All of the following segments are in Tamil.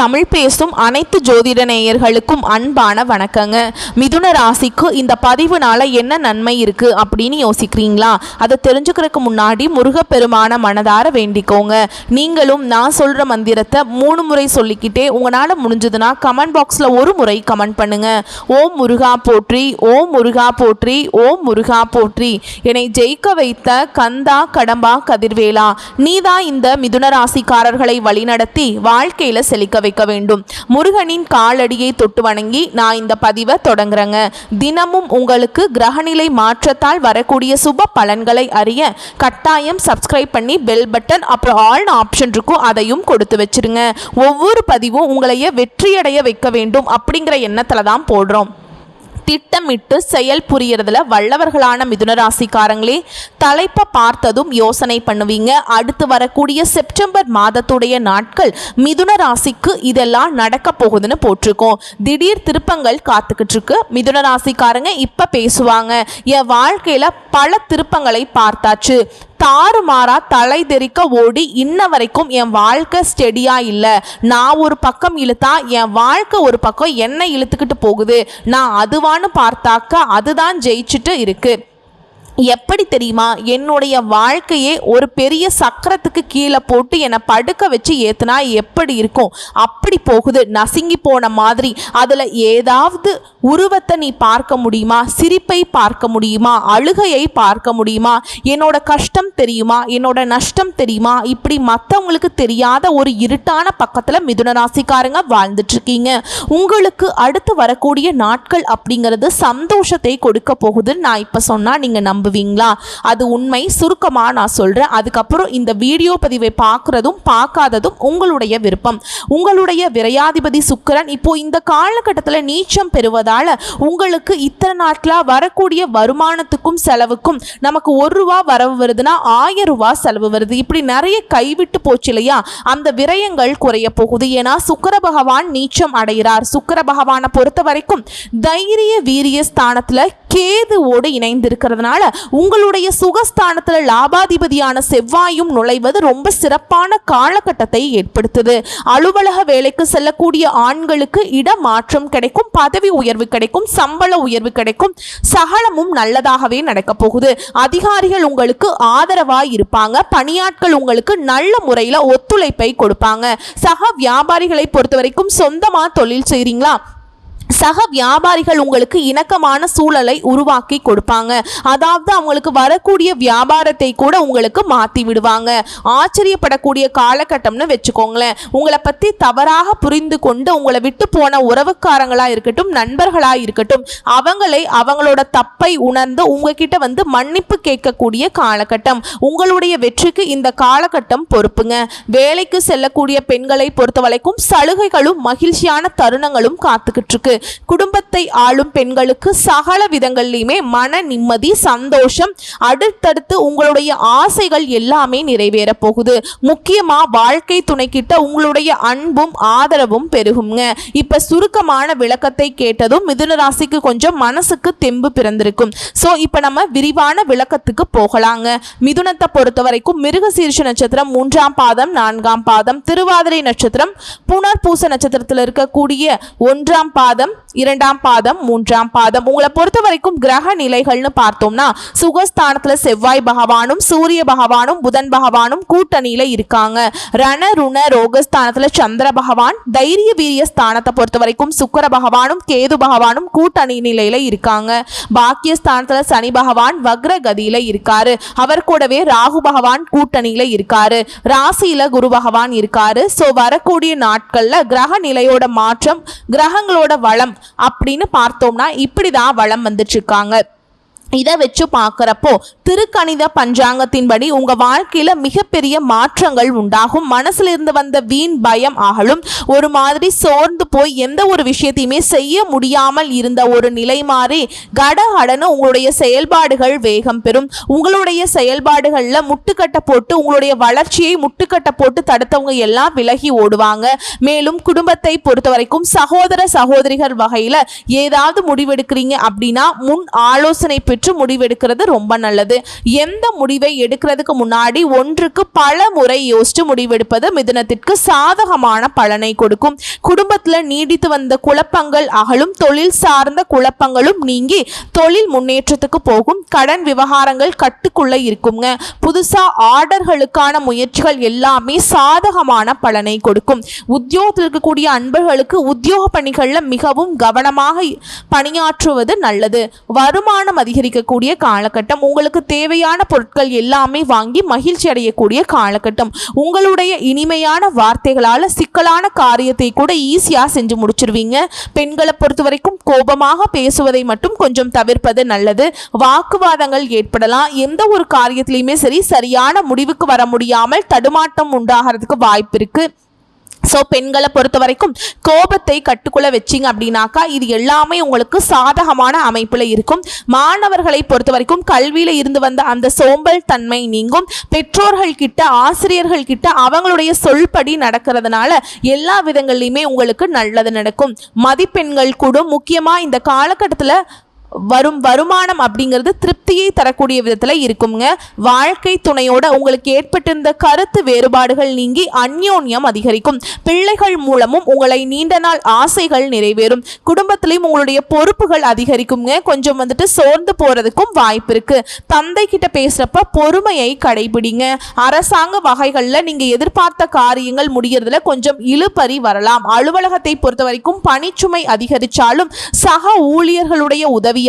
தமிழ் பேசும் அனைத்து ஜோதிட நேயர்களுக்கும் அன்பான வணக்கங்க. மிதுன ராசிக்கு இந்த பதிவுனால என்ன நன்மை இருக்கு அப்படின்னு யோசிக்கிறீங்களா? அதை தெரிஞ்சுக்கிறதுக்கு முன்னாடி முருகப்பெருமான மனதார வேண்டிக்கோங்க. நீங்களும் நான் சொல்ற மந்திரத்தை 3 முறை சொல்லிக்கிட்டே உங்களால முடிஞ்சதுன்னா கமெண்ட் பாக்ஸ்ல ஒரு முறை கமெண்ட் பண்ணுங்க. ஓம் முருகா போற்றி, ஓம் முருகா போற்றி, ஓம் முருகா போற்றி. என்னை ஜெயிக்க வைத்த கந்தா கடம்பா கதிர்வேலா, நீதான் இந்த மிதுன ராசிக்காரர்களை வழிநடத்தி வாழ்க்கையில செழிக்க வைக்க வேண்டும். முருகனின் காலடியை தொட்டு வணங்கி நான் இந்த பதிவை தொடங்குறேங்க. தினமும் உங்களுக்கு கிரகநிலை மாற்றத்தால் வரக்கூடிய சுப பலன்களை அறிய கட்டாயம் சப்ஸ்கிரைப் பண்ணி பெல் பட்டன் அப்புறம் ஆல் ஆப்ஷன் இருக்கும், அதையும் கொடுத்து வச்சிருங்க. ஒவ்வொரு பதிவும் உங்களைய வெற்றியடைய வைக்க வேண்டும் அப்படிங்கிற எண்ணத்துல தான் போடுறோம். திட்டமிட்டு செயல் புரியறதுல வல்லவர்களான மிதுன ராசிக்காரங்களே, தலைப்பை பார்த்ததும் யோசனை பண்ணுவீங்க. அடுத்து வரக்கூடிய செப்டம்பர் மாதத்துடைய நாட்கள் மிதுன ராசிக்கு இதெல்லாம் நடக்க போகுதுன்னு போட்டிருக்கோம். திடீர் திருப்பங்கள் காத்துக்கிட்டு இருக்கு. மிதுன ராசிக்காரங்க இப்ப பேசுவாங்க, என் வாழ்க்கையில பல திருப்பங்களை பார்த்தாச்சு, தாறுமாறா தலை தெறிக்க ஓடி இன்ன வரைக்கும் என் வாழ்க்கை ஸ்டெடியா இல்லை, நான் ஒரு பக்கம் இழுத்தா என் வாழ்க்கை ஒரு பக்கம் என்ன இழுத்துக்கிட்டு போகுது, நான் அதுவான்னு பார்த்தாக்க அதுதான் ஜெயிச்சுட்டு இருக்கு. எப்படி தெரியுமா? என்னுடைய வாழ்க்கையே ஒரு பெரிய சக்கரத்துக்கு கீழே போட்டு என்னை படுக்க வச்சு ஏத்துனா எப்படி இருக்கும் அப்படி போகுது, நசுங்கி போன மாதிரி. அதில் ஏதாவது உருவத்தை நீ பார்க்க முடியுமா? சிரிப்பை பார்க்க முடியுமா? அழுகையை பார்க்க முடியுமா? என்னோட கஷ்டம் தெரியுமா? என்னோட நஷ்டம் தெரியுமா? இப்படி மற்றவங்களுக்கு தெரியாத ஒரு இருட்டான பக்கத்தில் மிதுன ராசிக்காரங்க வாழ்ந்துட்டு இருக்கீங்க. உங்களுக்கு அடுத்து வரக்கூடிய நாட்கள் அப்படிங்கிறது சந்தோஷத்தை கொடுக்க போகுதுன்னு நான் இப்போ சொன்னா நீங்க நம்புவீங்களா? அது உண்மை. சுருக்கமா நான் சொல்றேன். அதுக்கப்புறம் இந்த வீடியோ பதிவை பார்க்கறதும் பார்க்காததும் உங்களுடைய விருப்பம். உங்களுடைய விரையாதிபதி சுக்கிரன் இப்போ இந்த காலகட்டத்தில் நீச்சம் பெறுவதால உங்களுக்கு இத்தனை நாட்களா வரக்கூடிய வருமானத்துக்கும் செலவுக்கும் நமக்கு 1 ரூபா வரவு வருதுன்னா 1000 ரூபாய் செலவு வருது. இப்படி நிறைய கைவிட்டு போச்சு இல்லையா? அந்த விரயங்கள் குறைய போகுது. ஏன்னா சுக்கிர பகவான் நீச்சம் அடைகிறார். சுக்கிர பகவானை பொறுத்த வரைக்கும் தைரிய வீரிய ஸ்தானத்துல கேதுவோடு இணைந்திருக்கிறதுனால உங்களுடைய சுகஸ்தானத்துல லாபாதிபதியான செவ்வாயும் நுழைவது ரொம்ப சிறப்பான காலகட்டத்தை ஏற்படுத்துது. அலுவலக வேலைக்கு செல்லக்கூடிய ஆண்களுக்கு இடமாற்றம் கிடைக்கும், பதவி உயர்வு கிடைக்கும், சம்பள உயர்வு கிடைக்கும், சகலமும் நல்லதாகவே நடக்க போகுது. அதிகாரிகள் உங்களுக்கு ஆதரவாய் இருப்பாங்க. பணியாட்கள் உங்களுக்கு நல்ல முறையில் ஒத்துழைப்பை கொடுப்பாங்க. சக வியாபாரிகளை பொறுத்த வரைக்கும் சொந்தமா தொழில் செய்றீங்களா? சக வியாபாரிகள் உங்களுக்கு இணக்கமான சூழலை உருவாக்கி கொடுப்பாங்க. அதாவது அவங்களுக்கு வரக்கூடிய வியாபாரத்தை கூட உங்களுக்கு மாற்றி விடுவாங்க. ஆச்சரியப்படக்கூடிய காலகட்டம்னு வச்சுக்கோங்களேன். உங்களை பற்றி தவறாக புரிந்து கொண்டு உங்களை விட்டு போன உறவுக்காரங்களா இருக்கட்டும், நண்பர்களா இருக்கட்டும், அவங்களை அவங்களோட தப்பை உணர்ந்து உங்ககிட்ட வந்து மன்னிப்பு கேட்கக்கூடிய காலகட்டம். உங்களுடைய வெற்றிக்கு இந்த காலகட்டம் பொறுப்புங்க. வேலைக்கு செல்லக்கூடிய பெண்களை பொறுத்த வரைக்கும் சலுகைகளும் மகிழ்ச்சியான தருணங்களும் காத்துக்கிட்டு இருக்கு. குடும்பத்தை ஆளும் பெண்களுக்கு சகல விதங்கள்லையுமே மன நிம்மதி, சந்தோஷம், அடுத்தடுத்து உங்களுடைய ஆசைகள் எல்லாமே நிறைவேற போகுது. முக்கியமா வாழ்க்கை துணைக்கிட்ட உங்களுடைய அன்பும் ஆதரவும் பெருகுங்க. இப்ப சுருக்கமான விளக்கத்தை கேட்டதும் மிதுன ராசிக்கு கொஞ்சம் மனசுக்கு தெம்பு பிறந்திருக்கும். சோ இப்ப நம்ம விரிவான விளக்கத்துக்கு போகலாங்க. மிதுனத்தை பொறுத்த வரைக்கும் மிருகசீரிஷ நட்சத்திரம் 3ஆம் பாதம் 4ஆம் பாதம், திருவாதிரை நட்சத்திரம் புனர்பூச நட்சத்திரத்தில் இருக்கக்கூடிய 1ஆம் பாதம் 2ஆம் பாதம் 3ஆம் பாதம். உங்களை பொறுத்த வரைக்கும் கிரக நிலைகள்னு பார்த்தோம்னா சுகஸ்தானத்துல செவ்வாய் பகவானும் சூரிய பகவானும் புதன் பகவானும் கூட்டணியில இருக்காங்க. ரண ருண ரோகஸ்தானத்துல சந்திர பகவான், தைரிய வீரிய ஸ்தானத்தை பொறுத்த வரைக்கும் சுக்கிர பகவானும் கேது பகவானும் கூட்டணி நிலையில இருக்காங்க. பாக்கியஸ்தானத்துல சனி பகவான் வக்ர கதியில இருக்காரு. அவர் கூடவே ராகு பகவான் கூட்டணியில இருக்காரு. ராசியில குரு பகவான் இருக்காரு. சோ வரக்கூடிய நாட்கள்ல கிரக நிலையோட மாற்றம், கிரகங்களோட வளம் அப்படின்னு பார்த்தோம்னா இப்படிதான் வளம் வந்துட்டு இருக்காங்க. இதை வச்சு பார்க்குறப்போ திருக்கணித பஞ்சாங்கத்தின்படி உங்கள் வாழ்க்கையில் மிகப்பெரிய மாற்றங்கள் உண்டாகும். மனசுல இருந்து வந்த வீண் பயம் அகலும். ஒரு மாதிரி சோர்ந்து போய் எந்த ஒரு விஷயத்தையுமே செய்ய முடியாமல் இருந்த ஒரு நிலை மாறி கடகடன்னு உங்களுடைய செயல்பாடுகள் வேகம் பெறும். உங்களுடைய செயல்பாடுகளில் முட்டுக்கட்டை போட்டு உங்களுடைய வளர்ச்சியை முட்டுக்கட்டை போட்டு தடுத்தவங்க எல்லாம் விலகி ஓடுவாங்க. மேலும் குடும்பத்தை பொறுத்த வரைக்கும் சகோதர சகோதரிகள் வகையில் ஏதாவது முடிவெடுக்கிறீங்க அப்படின்னா முன் ஆலோசனை பெற்று யோசிச்சுட்டு முடிவெடுக்கிறது ரொம்ப நல்லது. எந்த முடிவை எடுக்கிறதுக்கு முன்னாடி ஒன்றுக்கு பல முறை யோசிச்சு முடிவெடுப்பது மிதுனத்திற்கு சாதகமான பலனை கொடுக்கும். குடும்பத்துல நீடித்து வந்த குழப்பங்கள் அகலும். தொழில் சார்ந்த குழப்பங்களும் நீங்கி தொழில் முன்னேற்றத்துக்கு போகும். கடன் விவகாரங்கள் கட்டுக்குள்ள இருக்குங்க. புதுசா ஆர்டர்களுக்கான முயற்சிகள் எல்லாமே சாதகமான பலனை கொடுக்கும். உத்தியோகத்தில் இருக்கக்கூடிய அன்பர்களுக்கு உத்தியோக பணிகள்ல மிகவும் கவனமாக பணியாற்றுவது நல்லது. வருமானம் அதிகரிக்கக்கூடிய காலகட்டம். உங்களுக்கு தேவையான பொருட்கள் எல்லாமே வாங்கி மகிழ்ச்சி அடையக்கூடிய காலகட்டம். உங்களுடைய இனிமையான வார்த்தைகளால சிக்கலான காரியத்தை கூட ஈஸியா செஞ்சு முடிச்சிருவீங்க. பெண்களை பொறுத்த வரைக்கும் கோபமாக பேசுவதை மட்டும் கொஞ்சம் தவிர்ப்பது நல்லது. வாக்குவாதங்கள் ஏற்படலாம். எந்த ஒரு காரியத்திலையுமே சரியான முடிவுக்கு வர முடியாமல் தடுமாட்டம் உண்டாகிறதுக்கு வாய்ப்பு இருக்கு. ஸோ பெண்களை பொறுத்த வரைக்கும் கோபத்தை கட்டுக்குள்ள வச்சிங்க அப்படின்னாக்கா இது எல்லாமே உங்களுக்கு சாதகமான அமைப்பில் இருக்கும். மாணவர்களை பொறுத்த வரைக்கும் கல்வியில் இருந்து வந்த அந்த சோம்பல் தன்மை நீங்கும். பெற்றோர்கள் கிட்ட ஆசிரியர்கள் கிட்ட அவங்களுடைய சொல்படி நடக்கிறதுனால எல்லா விதங்கள்லையுமே உங்களுக்கு நல்லது நடக்கும். மதிப்பெண்கள் கூட முக்கியமாக இந்த காலகட்டத்தில் வருமானம் அப்படிங்கிறது திருப்தியை தரக்கூடிய விதத்தில் இருக்குங்க. வாழ்க்கை துணையோட உங்களுக்கு ஏற்பட்டிருந்த கருத்து வேறுபாடுகள் நீங்கி அந்யோன்யம் அதிகரிக்கும். பிள்ளைகள் மூலமும் உங்களை நீண்ட நாள் ஆசைகள் நிறைவேறும். குடும்பத்திலையும் உங்களுடைய பொறுப்புகள் அதிகரிக்குங்க. கொஞ்சம் சோர்ந்து போறதுக்கும் வாய்ப்பு இருக்கு. தந்தை கிட்ட பேசுறப்ப பொறுமையை கடைபிடிங்க. அரசாங்க வகைகளில் நீங்க எதிர்பார்த்த காரியங்கள் முடியறதுல கொஞ்சம் இழுபறி வரலாம். அலுவலகத்தை பொறுத்த வரைக்கும் பணிச்சுமை அதிகரிச்சாலும் சக ஊழியர்களுடைய உதவி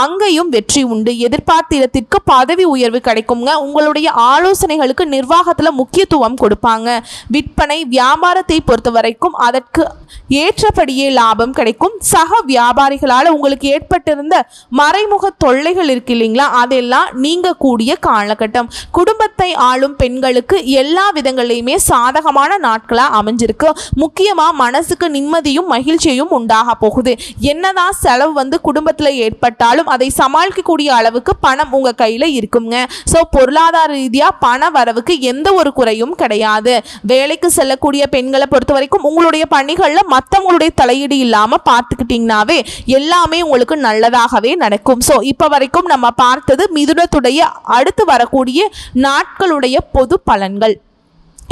அங்கேயும் வெற்றி உண்டு. எதிர்பார்த்த இடத்திற்கு பதவி உயர்வு கிடைக்குங்க. உங்களுடைய ஆலோசனைகளுக்கு நிர்வாகத்துல முக்கியத்துவம் கொடுப்பாங்க. விற்பனை வியாபாரத்தை பொறுத்த வரைக்கும் அதற்கு ஏற்றபடியே லாபம் கிடைக்கும். சக வியாபாரிகளால் உங்களுக்கு ஏற்பட்டிருந்த மறைமுக தொல்லைகள் இருக்கு இல்லைங்களா, அதெல்லாம் நீங்க கூடிய காலகட்டம். குடும்பத்தை ஆளும் பெண்களுக்கு எல்லா விதங்களையுமே சாதகமான நாட்களா அமைஞ்சிருக்கு. முக்கியமா மனசுக்கு நிம்மதியும் மகிழ்ச்சியும் உண்டாக போகுது. என்னதான் செலவு குடும்பத்துல ஏற்பட்டாலும் அதை சமாளிக்கக்கூடிய அளவுக்கு பணம் உங்க கையில இருக்குங்க. ஸோ பொருளாதார ரீதியா பண வரவுக்கு எந்த ஒரு குறையும் கிடையாது. வேலைக்கு செல்லக்கூடிய பெண்களை பொறுத்த வரைக்கும் உங்களுடைய பணிகள்ல மற்றவங்களுடைய தலையீடு இல்லாம பார்த்துக்கிட்டீங்கன்னாவே எல்லாமே உங்களுக்கு நல்லதாகவே நடக்கும். ஸோ இப்ப வரைக்கும் நம்ம பார்த்தது மிதுனத்துடைய அடுத்து வரக்கூடிய நாட்களுடைய பொது பலன்கள்.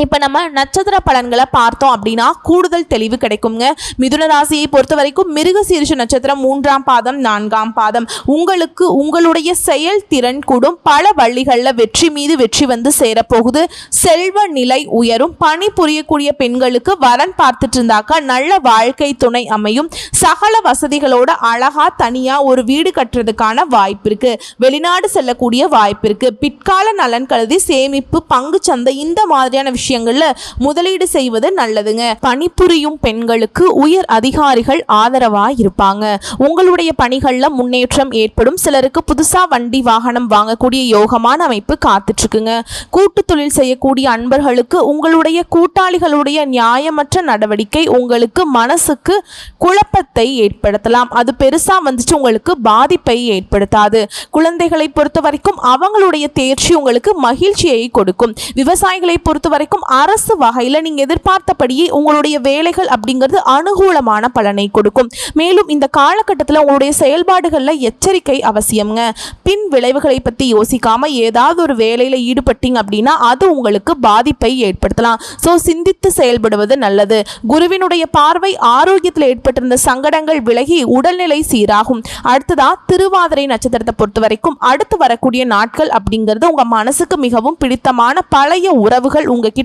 இப்போ நம்ம நட்சத்திர பலன்களை பார்த்தோம் அப்படின்னா கூடுதல் தெளிவு கிடைக்குங்க. மிதுன ராசியை பொறுத்த வரைக்கும் மிருகசீரிஷ நட்சத்திரம் 3ஆம் பாதம் 4ஆம் பாதம். உங்களுக்கு உங்களுடைய செயல்திறன் கூடும். பல வழிகளில் வெற்றி மீது வெற்றி சேரப்போகுது. செல்வ நிலை உயரும். பணி புரியக்கூடிய பெண்களுக்கு வரன் பார்த்துட்டு இருந்தாக்கா நல்ல வாழ்க்கை துணை அமையும். சகல வசதிகளோட அழகா தனியா ஒரு வீடு கட்டுறதுக்கான வாய்ப்பு இருக்கு. வெளிநாடு செல்லக்கூடிய வாய்ப்பு இருக்கு. பிற்கால நலன் கருதி சேமிப்பு, பங்கு சந்தை இந்த மாதிரியான விஷயங்கள்ல முதலீடு செய்வது நல்லதுங்க. பணிபுரியும் பெண்களுக்கு உயர் அதிகாரிகள் ஆதரவா இருப்பாங்க. உங்களுடைய பணிகள்ல முன்னேற்றம் ஏற்படும். சிலருக்கு புதுசா வண்டி வாகனம் வாங்கக்கூடிய யோகமான அமைப்பு காத்துட்டு இருக்குங்க. கூட்டு தொழில் செய்யக்கூடிய அன்பர்களுக்கு உங்களுடைய கூட்டாளிகளுடைய நியாயமற்ற நடவடிக்கை உங்களுக்கு மனசுக்கு குழப்பத்தை ஏற்படுத்தலாம். அது பெருசா உங்களுக்கு பாதிப்பை ஏற்படுத்தாது. குழந்தைகளை பொறுத்த வரைக்கும் அவங்களுடைய தேர்ச்சி உங்களுக்கு மகிழ்ச்சியை கொடுக்கும். விவசாயிகளை பொறுத்த வரைக்கும் அரசு வகையில நீங்க எதிர்பார்த்தபடியே உங்களுடைய வேலைகள் அப்படிங்கிறது அனுகூலமான பலனை கொடுக்கும். மேலும் இந்த காலகட்டத்தில் உங்களுடைய செயல்பாடுகள்ல எச்சரிக்கை அவசியம்ங்க. பின் விளைவுகளை பத்தி யோசிக்காம ஏதாவது ஒரு வேலையில ஈடுபட்டீங்க அப்படின்னா அது உங்களுக்கு பாதிப்பை ஏற்படுத்தலாம். ஸோ சிந்தித்து செயல்படுவது நல்லது. குருவினுடைய பார்வை ஆரோக்கியத்தில் ஏற்பட்டிருந்த சங்கடங்கள் விலகி உடல்நிலை சீராகும். அடுத்ததா திருவாதிரை நட்சத்திரத்தை பொறுத்த வரைக்கும் அடுத்து வரக்கூடிய நாட்கள் அப்படிங்கிறது உங்க மனசுக்கு மிகவும் பிடித்தமான பழைய உறவுகள் உங்ககிட்ட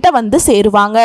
சேருவாங்க.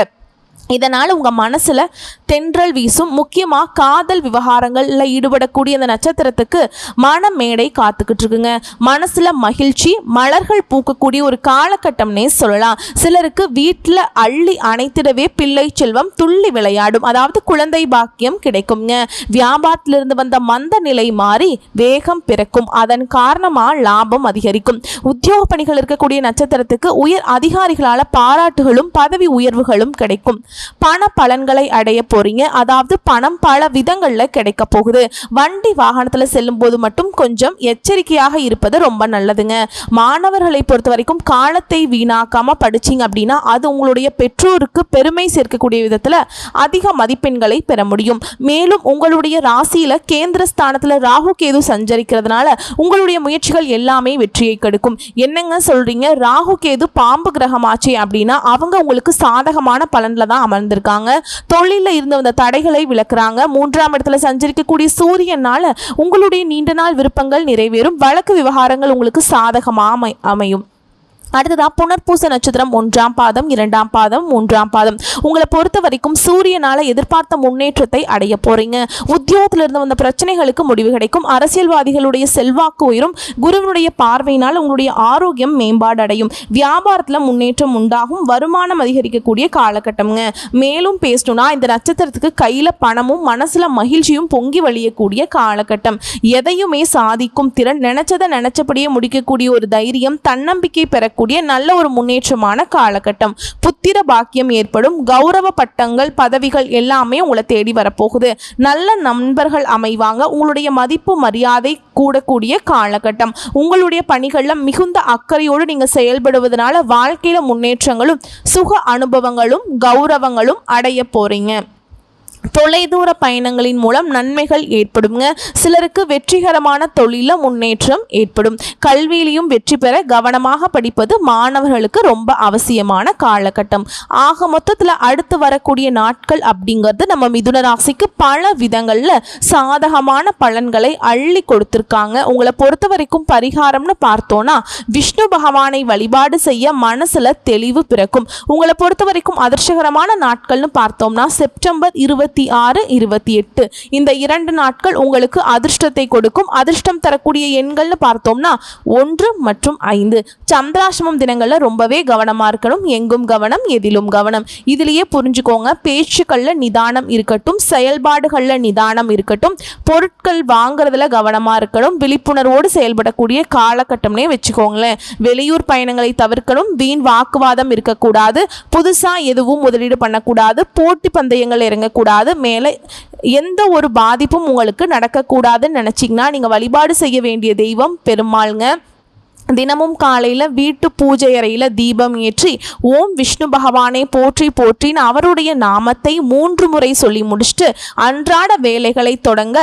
இதனால் உங்கள் மனசில் தென்றல் வீசும். முக்கியமாக காதல் விவகாரங்களில் ஈடுபடக்கூடிய அந்த நட்சத்திரத்துக்கு மனமேடை காத்துக்கிட்டு இருக்குங்க. மனசில் மகிழ்ச்சி, மலர்கள் பூக்கக்கூடிய ஒரு காலகட்டம்னே சொல்லலாம். சிலருக்கு வீட்டில் அள்ளி அணைத்திடவே பிள்ளை செல்வம் துள்ளி விளையாடும். அதாவது குழந்தை பாக்கியம் கிடைக்குங்க. வியாபாரத்திலிருந்து வந்த மந்த நிலை மாறி வேகம் பிறக்கும். அதன் காரணமாக லாபம் அதிகரிக்கும். உத்தியோக பணிகள் இருக்கக்கூடிய நட்சத்திரத்துக்கு உயர் அதிகாரிகளால் பாராட்டுகளும் பதவி உயர்வுகளும் கிடைக்கும். பண பலன்களை அடைய போறீங்க. அதாவது பணம் பல விதங்கள்ல கிடைக்க போகுது. வண்டி வாகனத்துல செல்லும் போது மட்டும் கொஞ்சம் எச்சரிக்கையாக இருப்பது ரொம்ப நல்லதுங்க. மாணவர்களை பொறுத்த வரைக்கும் காலத்தை வீணாக்காம படிச்சீங்க அப்படின்னா அது உங்களுடைய பெற்றோருக்கு பெருமை சேர்க்கக்கூடிய விதத்துல அதிக மதிப்பெண்களை பெற முடியும். மேலும் உங்களுடைய ராசியில கேந்திர ஸ்தானத்துல ராகு கேது சஞ்சரிக்கிறதுனால உங்களுடைய முயற்சிகள் எல்லாமே வெற்றியை கொடுக்கும். என்னங்க சொல்றீங்க, ராகு கேது பாம்பு கிரகமாச்சே அப்படின்னா அவங்க உங்களுக்கு சாதகமான பலன்ல தான் அமர்ந்திருக்காங்க. தொழில இருந்து வந்த தடைகளை விளக்குறாங்க. 3ஆம் இடத்துல சஞ்சரிக்கக்கூடிய சூரியனால உங்களுடைய நீண்ட நாள் விருப்பங்கள் நிறைவேறும். வழக்கு விவகாரங்கள் உங்களுக்கு சாதகமாக அமையும். அடுத்ததா புனர்பூச நட்சத்திரம் 1ஆம் பாதம் 2ஆம் பாதம் 3ஆம் பாதம். உங்களை பொறுத்த வரைக்கும் சூரியனால எதிர்பார்த்த முன்னேற்றத்தை அடைய போறீங்க. உத்தியோகத்திலிருந்து வந்த பிரச்சனைகளுக்கு முடிவு கிடைக்கும். அரசியல்வாதிகளுடைய செல்வாக்கு உயரும். குருவினுடைய பார்வையினால் உங்களுடைய ஆரோக்கியம் மேம்பாடு அடையும். வியாபாரத்தில் முன்னேற்றம் உண்டாகும். வருமானம் அதிகரிக்கக்கூடிய காலகட்டம்ங்க. மேலும் பேசணும்னா இந்த நட்சத்திரத்துக்கு கையில பணமும் மனசுல மகிழ்ச்சியும் பொங்கி வழியக்கூடிய காலகட்டம். எதையுமே சாதிக்கும் திறன், நினைச்சதை நினைச்சபடியே முடிக்கக்கூடிய ஒரு தைரியம், தன்னம்பிக்கை பெறக்கூடிய நல்ல ஒரு முன்னேற்றமான காலகட்டம். புத்திர பாக்கியம் ஏற்படும். கௌரவ பட்டங்கள் பதவிகள் எல்லாமே உங்களை தேடி வரப்போகுது. நல்ல நண்பர்கள் அமைவாங்க. உங்களுடைய மதிப்பு மரியாதை கூடக்கூடிய காலகட்டம். உங்களுடைய பணிகளில் மிகுந்த அக்கறையோடு நீங்க செயல்படுவதனால வாழ்க்கையில முன்னேற்றங்களும் சுக அனுபவங்களும் கௌரவங்களும் அடைய போறீங்க. தொலைதூர பயணங்களின் மூலம் நன்மைகள் ஏற்படுங்க. சிலருக்கு வெற்றிகரமான தொழில முன்னேற்றம் ஏற்படும். கல்வியிலையும் வெற்றி பெற கவனமாக படிப்பது மாணவர்களுக்கு ரொம்ப அவசியமான காலகட்டம். ஆக மொத்தத்தில் அடுத்து வரக்கூடிய நாட்கள் அப்படிங்கிறது நம்ம மிதுன ராசிக்கு பல விதங்கள்ல சாதகமான பலன்களை அள்ளி கொடுத்துருக்காங்க. உங்களை பொறுத்த வரைக்கும் பரிகாரம்னு பார்த்தோன்னா விஷ்ணு பகவானை வழிபாடு செய்ய மனசுல தெளிவு பிறக்கும். உங்களை பொறுத்த வரைக்கும் அதிர்ஷ்டகரமான நாட்கள்னு பார்த்தோம்னா செப்டம்பர் 26, 28 இந்த 2 நாட்கள் உங்களுக்கு அதிர்ஷ்டத்தை கொடுக்கும். அதிர்ஷ்டம் தரக்கூடிய எண்கள்னு பார்த்தோம்னா 1 மற்றும் 5. சந்திராஷ்டமம் தினங்கள்ல ரொம்பவே கவனமா இருக்கணும். எங்கும் கவனம், எதிலும் கவனம். இதுலயே புரிஞ்சுக்கோங்க, பேச்சுக்கள்ல நிதானம் இருக்கட்டும், செயல்பாடுகள்ல நிதானம் இருக்கட்டும், பொருட்கள் வாங்குறதுல கவனமா இருக்கணும். விழிப்புணர்வோடு செயல்படக்கூடிய காலகட்டம்னே வச்சுக்கோங்களேன். வெளியூர் பயணங்களை தவிர்க்கணும். வீண் வாக்குவாதம் இருக்கக்கூடாது. புதுசா எதுவும் முதலீடு பண்ணக்கூடாது. போட்டி பந்தயங்கள் இறங்கக்கூடாது. மேலே எந்த ஒரு பாதிப்பும் உங்களுக்கு நடக்கக்கூடாதுன்னு நினைச்சீங்கன்னா நீங்க வழிபாடு செய்ய வேண்டிய தெய்வம் பெருமாள்ங்க. தினமும் காலையில் வீட்டு பூஜை அறையில் தீபம் ஏற்றி ஓம் விஷ்ணு பகவானை போற்றி போற்றின்னு அவருடைய நாமத்தை 3 முறை சொல்லி முடிச்சுட்டு அன்றாட வேலைகளை தொடங்க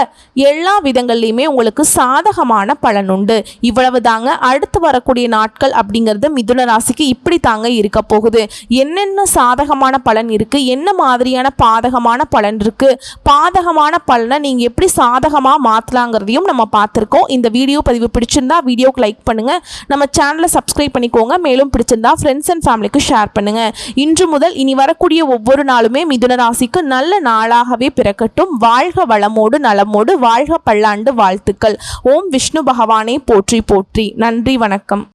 எல்லா விதங்கள்லையுமே உங்களுக்கு சாதகமான பலன் உண்டு. இவ்வளவு தாங்க. அடுத்து வரக்கூடிய நாட்கள் அப்படிங்கிறது மிதுன ராசிக்கு இப்படி தாங்க இருக்க போகுது. என்னென்ன சாதகமான பலன் இருக்கு, என்ன மாதிரியான பாதகமான பலன் இருக்கு, பாதகமான பலனை நீங்க எப்படி சாதகமாக மாற்றலாங்கிறதையும் நம்ம பார்த்துருக்கோம். இந்த வீடியோ பதிவு பிடிச்சிருந்தா வீடியோக்கு லைக் பண்ணுங்க. நம்ம சேனலை சப்ஸ்கிரைப் பண்ணிக்கோங்க. மேலும் பிடிச்சிருந்தா ஃப்ரெண்ட்ஸ் அண்ட் ஃபேமிலிக்கு ஷேர் பண்ணுங்க. இன்று முதல் இனி வரக்கூடிய ஒவ்வொரு நாளுமே மிதுன ராசிக்கு நல்ல நாளாகவே பிறக்கட்டும். வாழ்க வளமோடு நலமோடு வாழ்க பல்லாண்டு வாழ்த்துக்கள். ஓம் விஷ்ணு பகவானை போற்றி போற்றி. நன்றி, வணக்கம்.